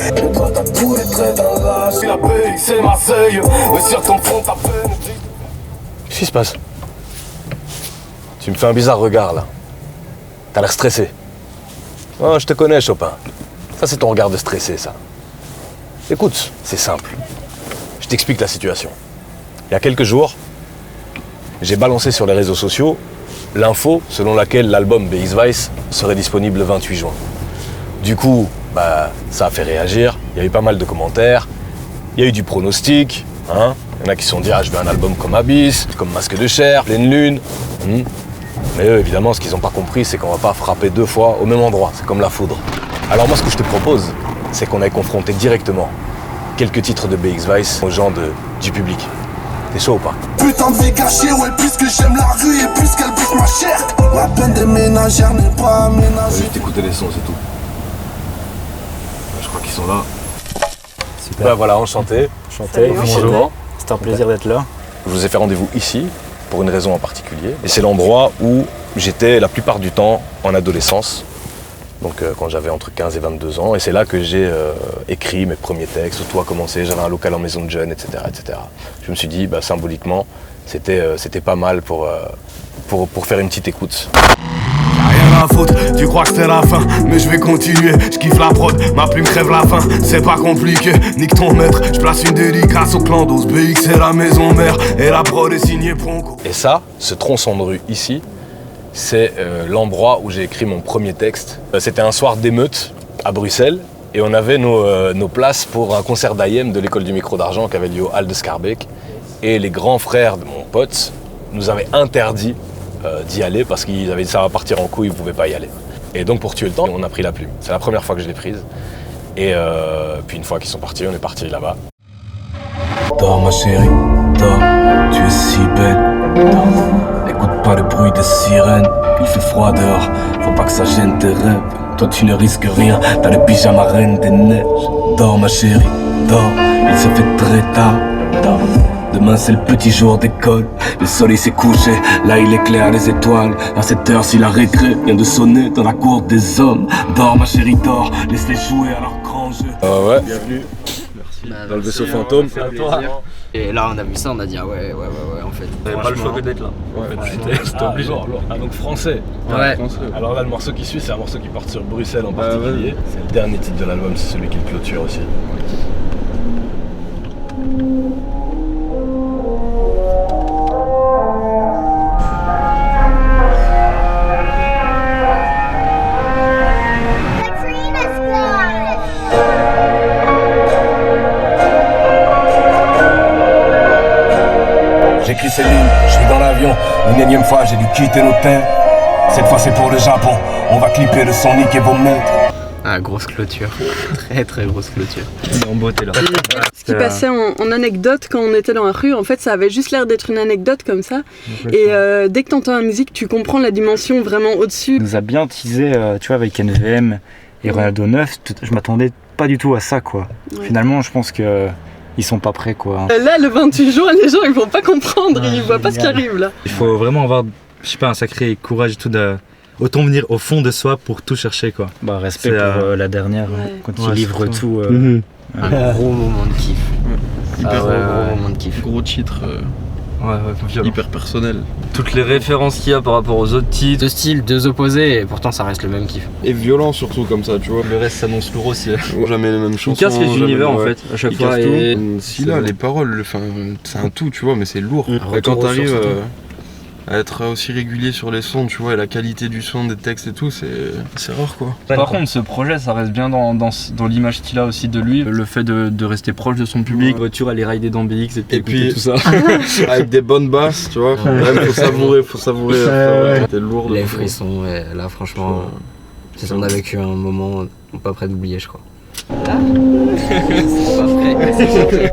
Et toi t'as tous les traits d'un lâche. La BX c'est Marseille, mais sur ton fond t'as peine. Qu'est-ce qui se passe? Tu me fais un bizarre regard là. T'as l'air stressé. Oh, je te connais, Chopin. Ça, c'est ton regard de stressé, ça. Écoute, c'est simple. Je t'explique la situation. Il y a quelques jours, j'ai balancé sur les réseaux sociaux l'info selon laquelle l'album BX Vice serait disponible le 28 juin. Du coup, ça a fait réagir. Il y a eu pas mal de commentaires. Il y a eu du pronostic. Hein. Il y en a qui se sont dit « Ah, je veux un album comme Abyss, comme Masque de Chair, Pleine Lune. Mais eux, évidemment, ce qu'ils n'ont pas compris, c'est qu'on va pas frapper deux fois au même endroit. C'est comme la foudre. Alors moi, ce que je te propose, c'est qu'on aille confronter directement quelques titres de BX Vice aux gens du public. T'es chaud ou pas? Putain de vie gâchée, ouais, puisque j'aime la rue et puisqu'elle pique ma chair. La peine des ménagères n'est pas aménagée. Juste écouter les sons, c'est tout. Je crois qu'ils sont là. Super. Voilà, enchanté. Enchanté, Bonjour. C'est un plaisir d'être là. Je vous ai fait rendez-vous ici, pour une raison en particulier. Et c'est l'endroit où j'étais la plupart du temps en adolescence. Donc quand j'avais entre 15 et 22 ans. Et c'est là que j'ai écrit mes premiers textes, où tout a commencé. J'avais un local en maison de jeunes, etc., etc. Je me suis dit, symboliquement, c'était pas mal pour faire une petite écoute. Rien à foutre, tu crois que c'était la fin, mais je vais continuer, je kiffe la prod, ma plume crève la faim, c'est pas compliqué, nique ton maître, je place une dédicace au clan d'Os, BX c'est la maison mère, et la prod est signée Bronco. Et ça, ce tronçon de rue ici, c'est l'endroit où j'ai écrit mon premier texte. C'était un soir d'émeute à Bruxelles, et on avait nos places pour un concert d'AIM de l'école du micro d'argent qui avait lieu au Hall de Schaerbeek, et les grands frères de mon pote nous avaient interdit d'y aller parce qu'ils avaient dit ça va partir en couille, ils ne pouvaient pas y aller. Et donc pour tuer le temps, on a pris la plume. C'est la première fois que je l'ai prise. Et puis une fois qu'ils sont partis, on est parti là-bas. Dors ma chérie, dors, tu es si belle, dors. Écoute pas le bruit des sirènes, il fait froid dehors, faut pas que ça gêne tes rêves. Toi tu ne risques rien, t'as le pyjama reine des neiges. Dors ma chérie, dors, il se fait très tard, dors. Demain c'est le petit jour d'école, le soleil s'est couché, là il éclaire les étoiles. À cette heure si la récré vient de sonner dans la cour des hommes. Dors ma chérie, dors, laisse-les jouer à leur grand jeu. Ouais. Bienvenue. Merci. Dans le vaisseau fantôme. Et là on a vu ça, on a dit ah ouais en fait. T'avais pas le choix que d'être là. C'était obligé. Ah donc français. Ouais. Alors là le morceau qui suit c'est un morceau qui porte sur Bruxelles en particulier. C'est le dernier titre de l'album, c'est celui qui le clôture aussi. J'écris ces lignes, je suis dans l'avion, une énième fois j'ai dû quitter l'hôtel. Cette fois c'est pour le Japon, on va clipper le Sonic et vos maîtres. Ah grosse clôture, très grosse clôture. Il est en beauté là. Ce qui passait en anecdote quand on était dans la rue, en fait ça avait juste l'air d'être une anecdote comme ça. Et dès que t'entends la musique, tu comprends la dimension vraiment au-dessus. Il nous a bien teasé, tu vois, avec NVM et Ronaldo 9, je m'attendais pas du tout à ça quoi. Ouais. Finalement je pense que ils sont pas prêts quoi. Là le 28 juin, les gens ils vont pas comprendre, ils voient pas ce qui arrive là. Il faut vraiment avoir, je sais pas, un sacré courage et tout autant venir au fond de soi pour tout chercher quoi. Bah respect C'est, pour la dernière, Ouais. quand il livre c'est tout. Un gros moment de kiff. Hyper Gros moment de kiff. gros titre, violent. hyper personnel. Toutes les références qu'il y a par rapport aux autres titres. Deux styles, deux opposés, et pourtant ça reste le même kiff. Et violent surtout comme ça, tu vois. Le reste s'annonce lourd aussi. Jamais les mêmes Il chansons. casse les jamais- univers en ouais. fait, à chaque Il fois. casse Et... tout. Si là, les paroles, enfin, c'est un tout, tu vois, mais c'est lourd. Et Retour quand aux t'arrives sources et à être aussi régulier sur les sons, tu vois, et la qualité du son, des textes et tout, c'est rare quoi. Par contre, ce projet, ça reste bien dans l'image qu'il a aussi de lui, le fait de rester proche de son public. Ouais. Voiture, aller rider dans BX et puis Et puis- écouter tout ça. Avec des bonnes basses, tu vois. Même faut savourer. C'était lourd. Les frissons, ouais, là franchement, on a vécu un moment pas prêt d'oublier je crois. C'est pas prêt.